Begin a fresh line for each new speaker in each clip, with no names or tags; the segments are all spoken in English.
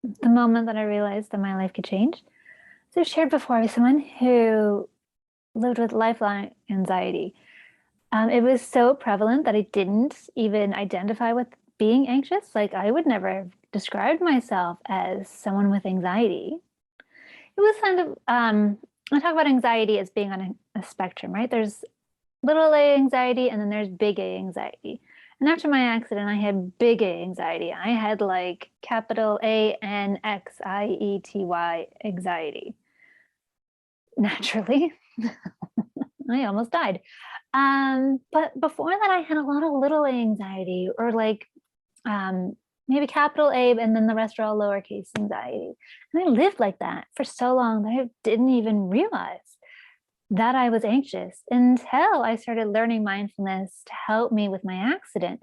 the moment that I realized that my life could change. So I shared before, I was someone who lived with lifelong anxiety. It was so prevalent that I didn't even identify with being anxious. Like I would never have described myself as someone with anxiety. It was kind of, I talk about anxiety as being on a spectrum, right? There's little a anxiety and then there's big A anxiety. And after my accident, I had big A anxiety. I had like capital ANXIETY anxiety. Naturally, I almost died. But before that, I had a lot of little a anxiety or like um, maybe capital A and then the rest are all lowercase anxiety. And I lived like that for so long that I didn't even realize that I was anxious until I started learning mindfulness to help me with my accident.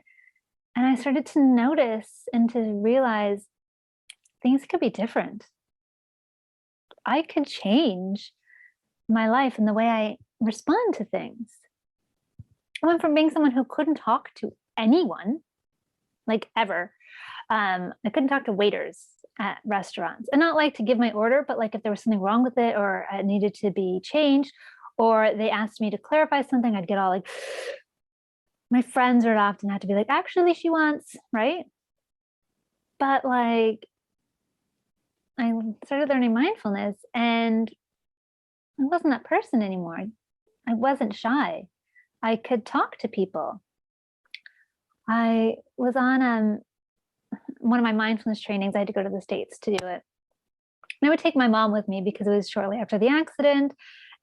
And I started to notice and to realize things could be different. I could change my life and the way I respond to things. I went from being someone who couldn't talk to anyone, like ever. I couldn't talk to waiters at restaurants, and not like to give my order, but like if there was something wrong with it or it needed to be changed, or they asked me to clarify something, I'd get all like, my friends would often have to be like, actually, she wants, right? But like, I started learning mindfulness and I wasn't that person anymore. I wasn't shy. I could talk to people. I was on one of my mindfulness trainings. I had to go to the States to do it. And I would take my mom with me because it was shortly after the accident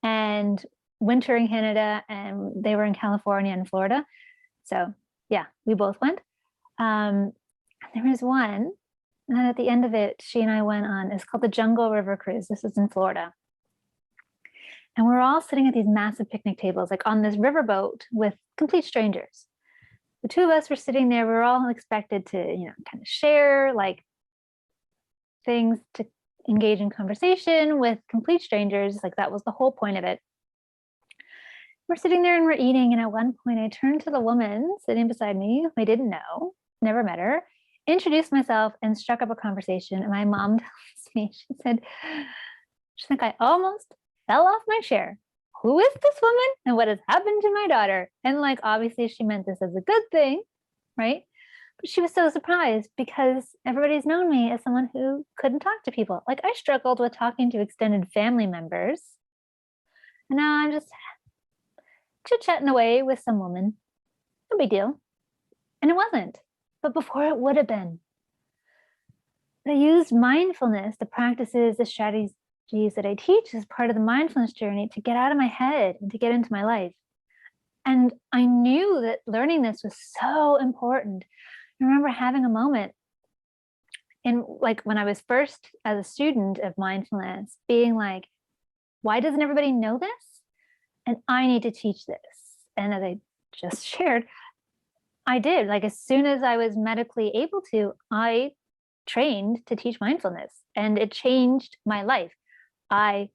and winter in Canada, and they were in California and Florida. So yeah, we both went. There was one, and then at the end of it, she and I went on, it's called the Jungle River Cruise. This is in Florida. And we're all sitting at these massive picnic tables, like on this riverboat with complete strangers. The two of us were sitting there. We were all expected to, kind of share like things to engage in conversation with complete strangers. Like that was the whole point of it. We're sitting there and we're eating. And at one point, I turned to the woman sitting beside me, who I didn't know, never met her, introduced myself, and struck up a conversation. And my mom tells me, she's like, I almost fell off my chair. Who is this woman? And what has happened to my daughter? And like, obviously, she meant this as a good thing, right? But she was so surprised because everybody's known me as someone who couldn't talk to people. Like, I struggled with talking to extended family members. And now I'm just chit-chatting away with some woman. No big deal. And it wasn't. But before it would have been. I used mindfulness, the practices, the strategies that I teach as part of the mindfulness journey to get out of my head and to get into my life. And I knew that learning this was so important. I remember having a moment in like when I was first as a student of mindfulness, being like, why doesn't everybody know this? And I need to teach this. And as I just shared, I did. Like as soon as I was medically able to, I trained to teach mindfulness and it changed my life. I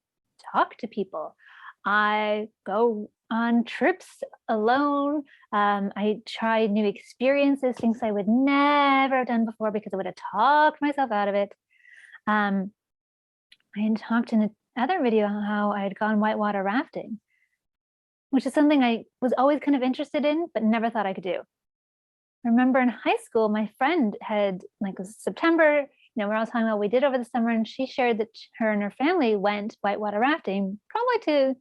talk to people. I go on trips alone. I try new experiences, things I would never have done before because I would have talked myself out of it. I had talked in another video how I had gone whitewater rafting, which is something I was always kind of interested in, but never thought I could do. I remember in high school, my friend had, like, it was September, we're all talking about what we did over the summer, and she shared that her and her family went whitewater rafting, probably to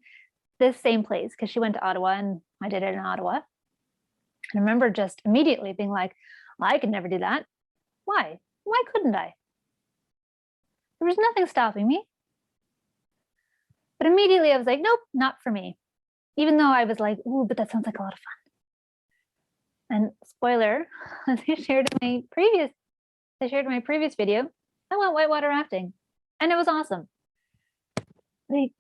this same place, because she went to Ottawa and I did it in Ottawa. I remember just immediately being like, well, I could never do that. Why? Why couldn't I? There was nothing stopping me. But immediately I was like, nope, not for me. Even though I was like, ooh, but that sounds like a lot of fun. And spoiler, as I shared in my previous video, I went whitewater rafting and it was awesome. Like,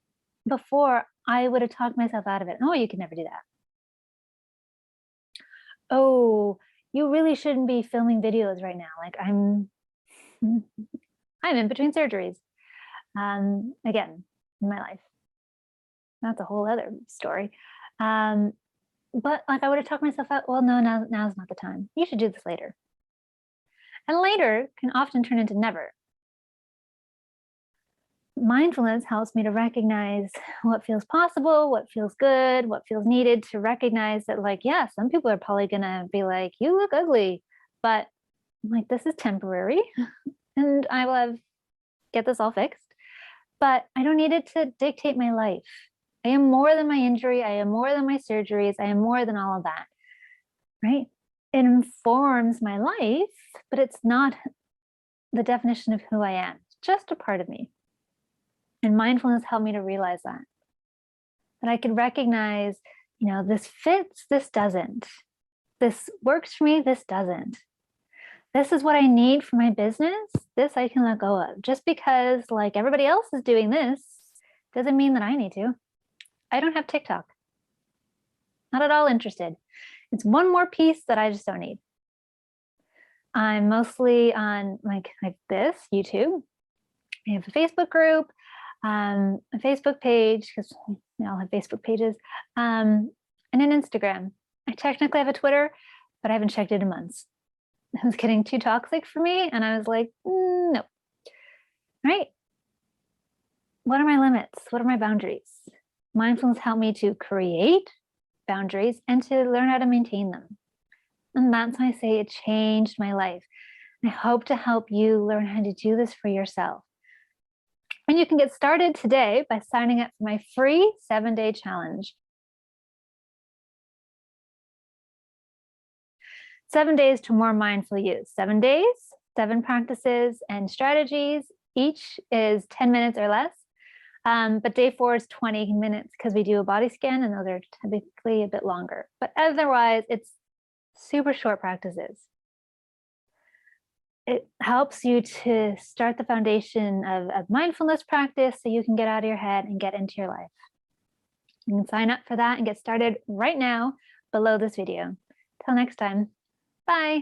before I would have talked myself out of it. Oh, you can never do that. Oh, you really shouldn't be filming videos right now. Like I'm in between surgeries. Again, in my life. That's a whole other story. But like I would have talked myself out, well, no, now's not the time. You should do this later. And later can often turn into never. Mindfulness helps me to recognize what feels possible, what feels good, what feels needed, to recognize that, like, yeah, some people are probably gonna be like, you look ugly, but I'm like, this is temporary and I will get this all fixed. But I don't need it to dictate my life. I am more than my injury. I am more than my surgeries. I am more than all of that, right? It informs my life, but it's not the definition of who I am. It's just a part of me. And mindfulness helped me to realize that I could recognize, this fits, this doesn't. This works for me, this doesn't. This is what I need for my business. This I can let go of. Just because like everybody else is doing this doesn't mean that I need to. I don't have TikTok. Not at all interested. It's one more piece that I just don't need. I'm mostly on like this, YouTube. I have a Facebook group, a Facebook page, because we all have Facebook pages, and an Instagram. I technically have a Twitter, but I haven't checked it in months. It was getting too toxic for me, and I was like, no. Right? What are my limits? What are my boundaries? Mindfulness helped me to create boundaries and to learn how to maintain them. And that's why I say it changed my life. I hope to help you learn how to do this for yourself. And you can get started today by signing up for my free 7-day challenge. 7 days to more mindful use. 7 days, 7 practices and strategies. Each is 10 minutes or less. But day 4 is 20 minutes because we do a body scan, and those are typically a bit longer. But otherwise, it's super short practices. It helps you to start the foundation of mindfulness practice so you can get out of your head and get into your life. You can sign up for that and get started right now below this video. Till next time, bye.